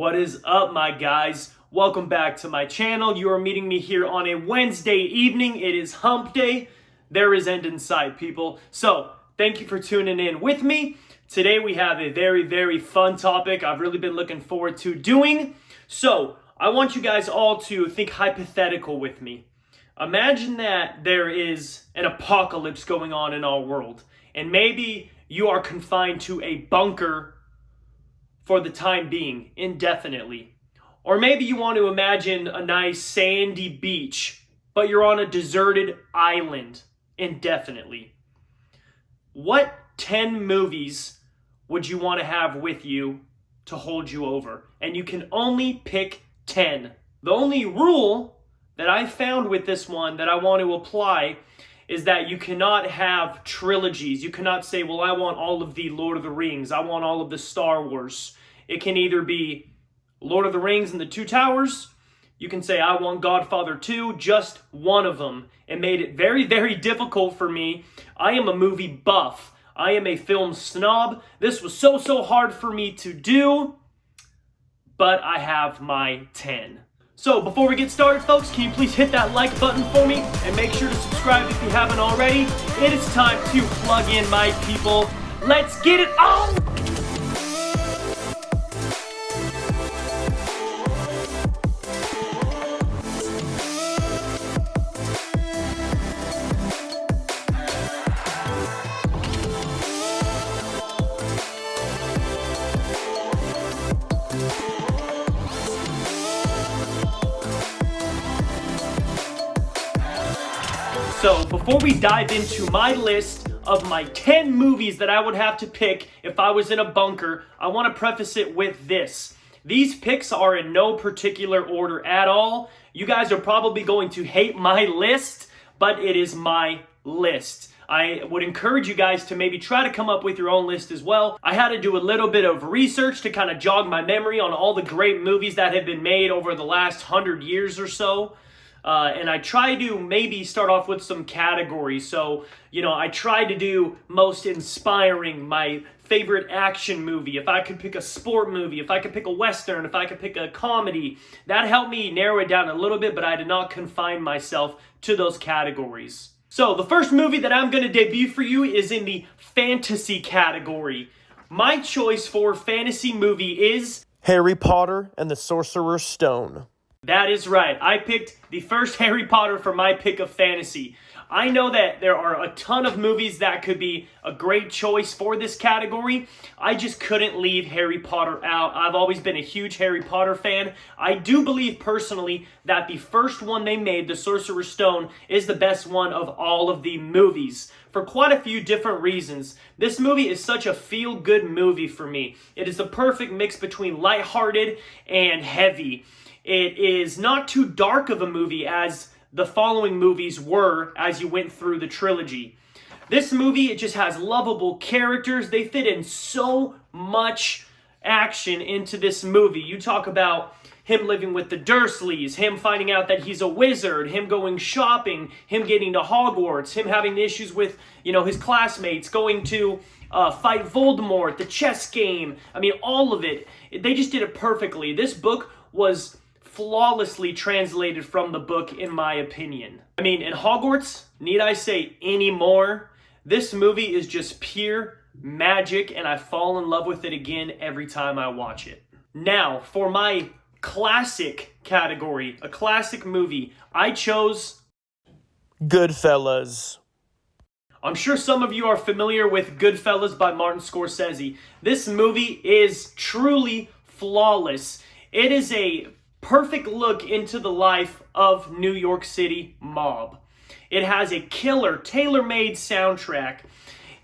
What is up, my guys? Welcome back to my channel. You are meeting me here on a Wednesday evening. It is hump day. There is end in sight, people. So, thank you for tuning in with me. Today we have a very fun topic I've really been looking forward to doing. So, I want you guys all to think hypothetical with me. Imagine that there is an apocalypse going on in our world, and maybe you are confined to a bunker for the time being, indefinitely. Or maybe you want to imagine a nice sandy beach, but you're on a deserted island, indefinitely. What 10 movies would you want to have with you to hold you over? And you can only pick 10. The only rule that I found with this one that I want to apply is that you cannot have trilogies. You cannot say, well, I want all of the Lord of the Rings. I want all of the Star Wars. It can either be Lord of the Rings and the Two Towers. You can say, I want Godfather 2, just one of them. It made it very difficult for me. I am a movie buff. I am a film snob. This was so hard for me to do, but I have my 10. So before we get started, folks, can you please hit that like button for me and make sure to subscribe if you haven't already. It is time to plug in, my people. Let's get it on! So before we dive into my list of my 10 movies that I would have to pick if I was in a bunker, I want to preface it with this. These picks are in no particular order at all. You guys are probably going to hate my list, but it is my list. I would encourage you guys to maybe try to come up with your own list as well. I had to do a little bit of research to kind of jog my memory on all the great movies that have been made over the last 100 years or so. And I try to maybe start off with some categories. So, I tried to do most inspiring, my favorite action movie, if I could pick a sport movie, if I could pick a Western, if I could pick a comedy. That helped me narrow it down a little bit, but I did not confine myself to those categories. So, the first movie that I'm going to debut for you is in the fantasy category. My choice for fantasy movie is Harry Potter and the Sorcerer's Stone. That is right. I picked the first Harry Potter for my pick of fantasy. I know that there are a ton of movies that could be a great choice for this category. I just couldn't leave Harry Potter out. I've always been a huge Harry Potter fan. I do believe personally that the first one they made, The Sorcerer's Stone, is the best one of all of the movies for quite a few different reasons. This movie is such a feel-good movie for me. It is the perfect mix between lighthearted and heavy. It is not too dark of a movie as the following movies were as you went through the trilogy. This movie, it just has lovable characters. They fit in so much action into this movie. You talk about him living with the Dursleys, him finding out that he's a wizard, him going shopping, him getting to Hogwarts, him having issues with, his classmates, going to fight Voldemort, the chess game. I mean, all of it. They just did it perfectly. This book was flawlessly translated from the book, in my opinion. I mean, in Hogwarts, need I say any more? This movie is just pure magic, and I fall in love with it again every time I watch it. Now, for my classic category, a classic movie, I chose Goodfellas. I'm sure some of you are familiar with Goodfellas by Martin Scorsese. This movie is truly flawless. It is a perfect look into the life of New York City mob. It has a killer, tailor-made soundtrack.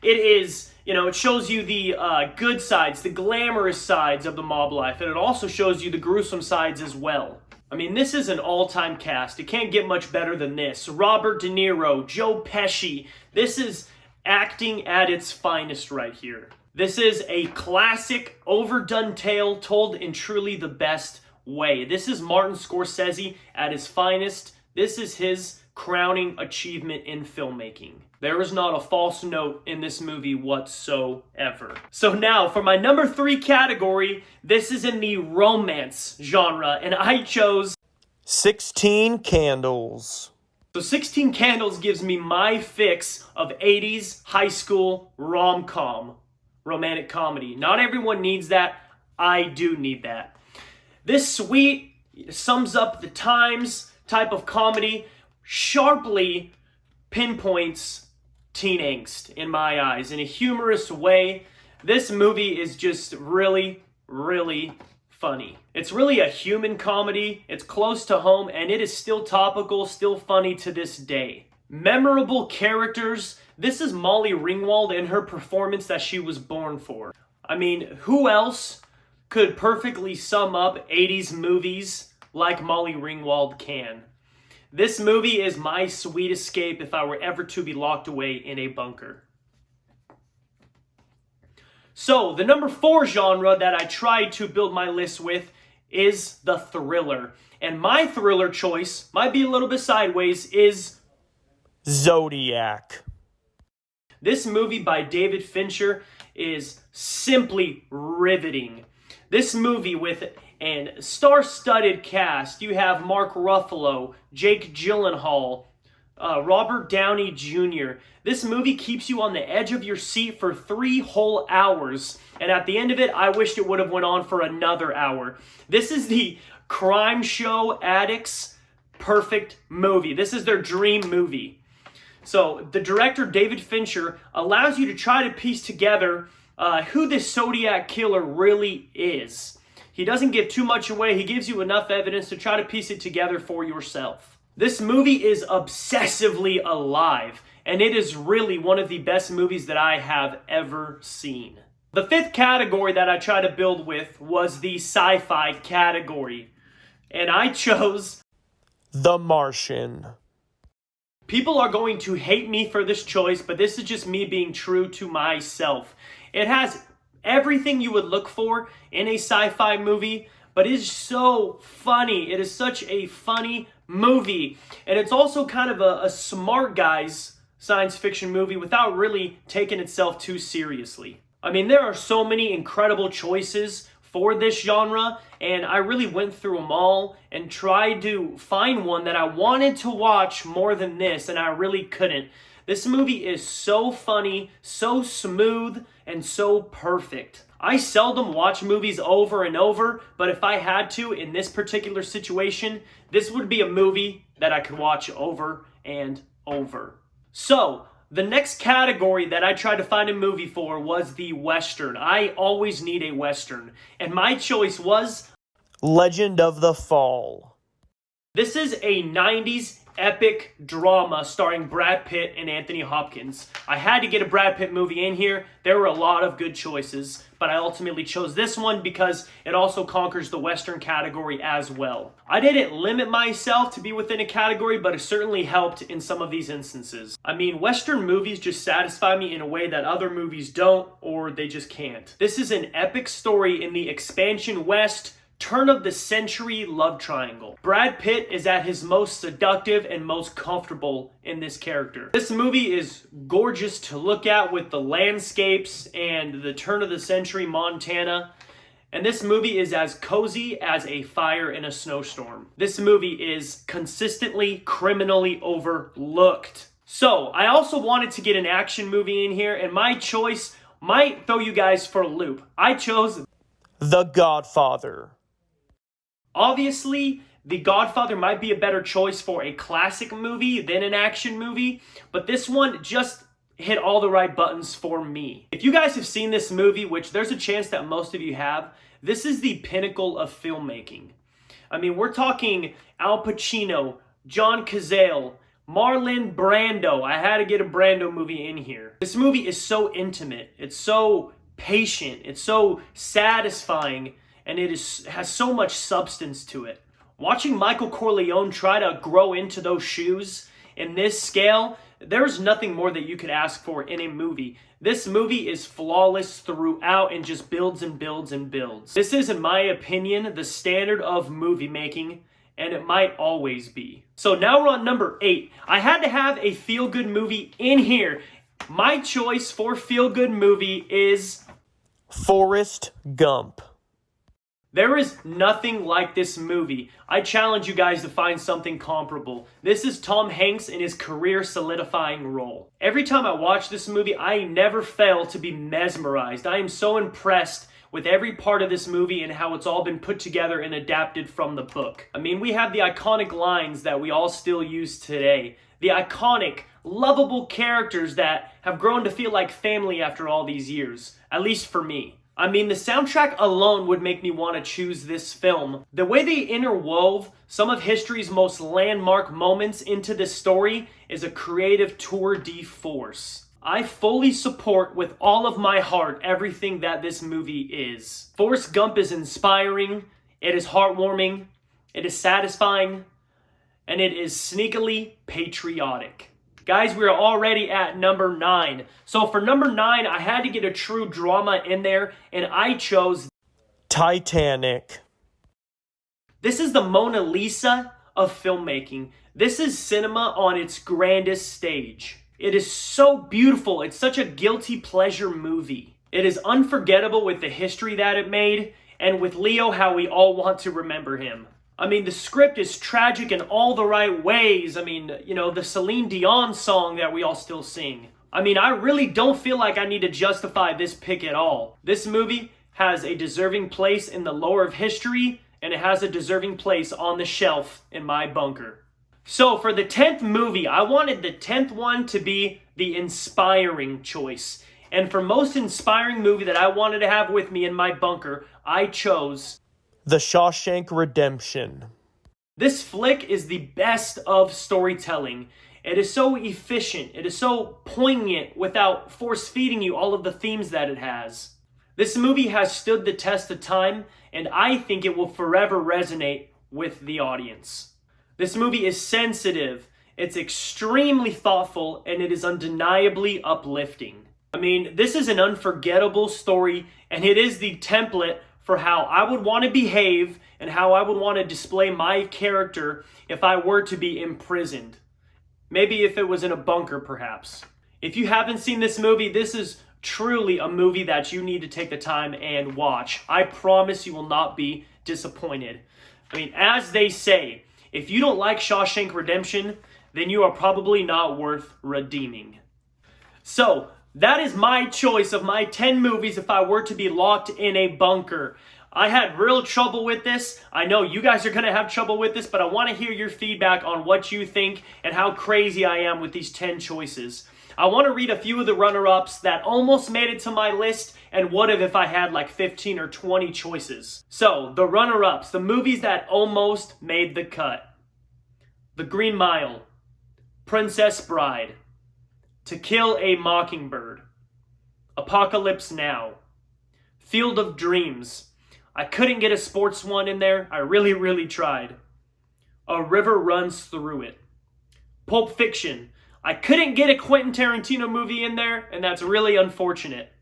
It is, it shows you the good sides, the glamorous sides of the mob life, and it also shows you the gruesome sides as well. I mean, this is an all-time cast. It can't get much better than this. Robert De Niro, Joe Pesci. This is acting at its finest right here. This is a classic, overdone tale told in truly the best way. This is Martin Scorsese at his finest. This is his crowning achievement in filmmaking. There is not a false note in this movie whatsoever. So now for my number 3 category, this is in the romance genre, and I chose 16 Candles. So 16 Candles gives me my fix of 80s high school rom-com, romantic comedy. Not everyone needs that. I do need that. This sweet, sums up the times type of comedy, sharply pinpoints teen angst in my eyes in a humorous way. This movie is just really, really funny. It's really a human comedy. It's close to home, and it is still topical, still funny to this day. Memorable characters. This is Molly Ringwald and her performance that she was born for. I mean, who else could perfectly sum up 80s movies like Molly Ringwald can? This movie is my sweet escape if I were ever to be locked away in a bunker. So, the number 4 genre that I tried to build my list with is the thriller. And my thriller choice, might be a little bit sideways, is Zodiac. This movie by David Fincher is simply riveting. This movie with an star-studded cast. You have Mark Ruffalo, Jake Gyllenhaal, Robert Downey Jr. This movie keeps you on the edge of your seat for 3 whole hours. And at the end of it, I wished it would have went on for another hour. This is the crime show addicts' perfect movie. This is their dream movie. So the director, David Fincher, allows you to try to piece together who this Zodiac killer really is. He doesn't give too much away. He gives you enough evidence to try to piece it together for yourself. This movie is obsessively alive, and it is really one of the best movies that I have ever seen. The 5th category that I tried to build with was the sci-fi category, and I chose The Martian. People are going to hate me for this choice, but this is just me being true to myself. It has everything you would look for in a sci-fi movie, but it is so funny. It is such a funny movie. And it's also kind of a smart guy's science fiction movie without really taking itself too seriously. I mean, there are so many incredible choices for this genre, and I really went through them all and tried to find one that I wanted to watch more than this, and I really couldn't. This movie is so funny, so smooth, and so perfect. I seldom watch movies over and over, but if I had to in this particular situation, this would be a movie that I could watch over and over. So, the next category that I tried to find a movie for was the Western. I always need a Western, and my choice was Legend of the Fall. This is a 90s epic drama starring Brad Pitt and Anthony Hopkins. I had to get a Brad Pitt movie in here. There were a lot of good choices, but I ultimately chose this one because it also conquers the Western category as well. I didn't limit myself to be within a category, but it certainly helped in some of these instances. I mean, Western movies just satisfy me in a way that other movies don't, or they just can't. This is an epic story in the expansion West, turn-of-the-century love triangle. Brad Pitt is at his most seductive and most comfortable in this character. This movie is gorgeous to look at with the landscapes and the turn-of-the-century Montana. And this movie is as cozy as a fire in a snowstorm. This movie is consistently criminally overlooked. So, I also wanted to get an action movie in here, and my choice might throw you guys for a loop. I chose The Godfather. Obviously, The Godfather might be a better choice for a classic movie than an action movie, but this one just hit all the right buttons for me. If you guys have seen this movie, which there's a chance that most of you have, this is the pinnacle of filmmaking. I mean, we're talking Al Pacino, John Cazale, Marlon Brando. I had to get a Brando movie in here. This movie is so intimate. It's so patient. It's so satisfying, and it has so much substance to it. Watching Michael Corleone try to grow into those shoes in this scale, there's nothing more that you could ask for in a movie. This movie is flawless throughout and just builds and builds and builds. This is, in my opinion, the standard of movie making, and it might always be. So now we're on number 8. I had to have a feel-good movie in here. My choice for feel-good movie is Forrest Gump. There is nothing like this movie. I challenge you guys to find something comparable. This is Tom Hanks in his career solidifying role. Every time I watch this movie, I never fail to be mesmerized. I am so impressed with every part of this movie and how it's all been put together and adapted from the book. I mean, we have the iconic lines that we all still use today. The iconic, lovable characters that have grown to feel like family after all these years. At least for me. I mean, the soundtrack alone would make me want to choose this film. The way they interwove some of history's most landmark moments into this story is a creative tour de force. I fully support with all of my heart everything that this movie is. Forrest Gump is inspiring, it is heartwarming, it is satisfying, and it is sneakily patriotic. Guys, we are already at number 9. So for number 9, I had to get a true drama in there, and I chose Titanic. This is the Mona Lisa of filmmaking. This is cinema on its grandest stage. It is so beautiful. It's such a guilty pleasure movie. It is unforgettable with the history that it made, and with Leo, how we all want to remember him. I mean, the script is tragic in all the right ways. I mean, you know, the Celine Dion song that we all still sing. I mean, I really don't feel like I need to justify this pick at all. This movie has a deserving place in the lore of history, and it has a deserving place on the shelf in my bunker. So for the 10th movie, I wanted the 10th one to be the inspiring choice. And for most inspiring movie that I wanted to have with me in my bunker, I chose The Shawshank Redemption. This flick is the best of storytelling. It is so efficient. It is so poignant without force-feeding you all of the themes that it has. This movie has stood the test of time, and I think it will forever resonate with the audience. This movie is sensitive, it's extremely thoughtful, and it is undeniably uplifting. I mean, this is an unforgettable story, and it is the template for how I would want to behave and how I would want to display my character if I were to be imprisoned. Maybe if it was in a bunker, perhaps. If you haven't seen this movie, this is truly a movie that you need to take the time and watch. I promise you will not be disappointed. I mean, as they say, if you don't like Shawshank Redemption, then you are probably not worth redeeming. So, that is my choice of my 10 movies if I were to be locked in a bunker. I had real trouble with this. I know you guys are going to have trouble with this, but I want to hear your feedback on what you think and how crazy I am with these 10 choices. I want to read a few of the runner-ups that almost made it to my list and would have if I had like 15 or 20 choices. So, the runner-ups, the movies that almost made the cut. The Green Mile, Princess Bride, To Kill a Mockingbird, Apocalypse Now, Field of Dreams. I couldn't get a sports one in there. I really tried. A River Runs Through It. Pulp Fiction. I couldn't get a Quentin Tarantino movie in there, and that's really unfortunate.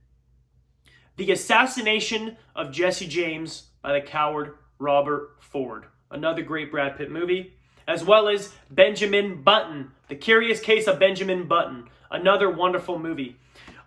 The Assassination of Jesse James by the coward Robert Ford. Another great Brad Pitt movie. As well as Benjamin Button. The Curious Case of Benjamin Button. Another wonderful movie.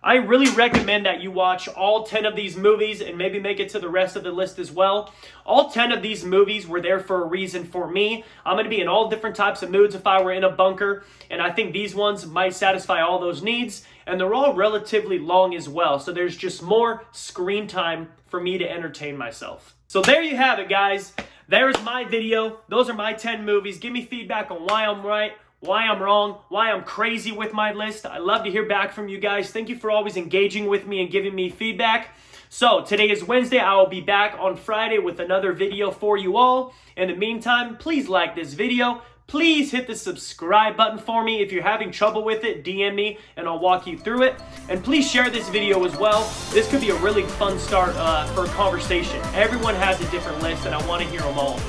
I really recommend that you watch all 10 of these movies and maybe make it to the rest of the list as well. All 10 of these movies were there for a reason for me. I'm going to be in all different types of moods if I were in a bunker, and I think these ones might satisfy all those needs, and they're all relatively long as well, so there's just more screen time for me to entertain myself. So there you have it, guys. There's my video. Those are my 10 movies. Give me feedback on why I'm right, why I'm wrong, why I'm crazy with my list. I love to hear back from you guys. Thank you for always engaging with me and giving me feedback. So today is Wednesday. I will be back on Friday with another video for you all. In the meantime, please like this video. Please hit the subscribe button for me. If you're having trouble with it, DM me and I'll walk you through it. And please share this video as well. This could be a really fun start for a conversation. Everyone has a different list and I want to hear them all.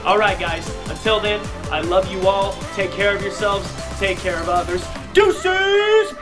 Alright guys, until then, I love you all. Take care of yourselves. Take care of others. Deuces!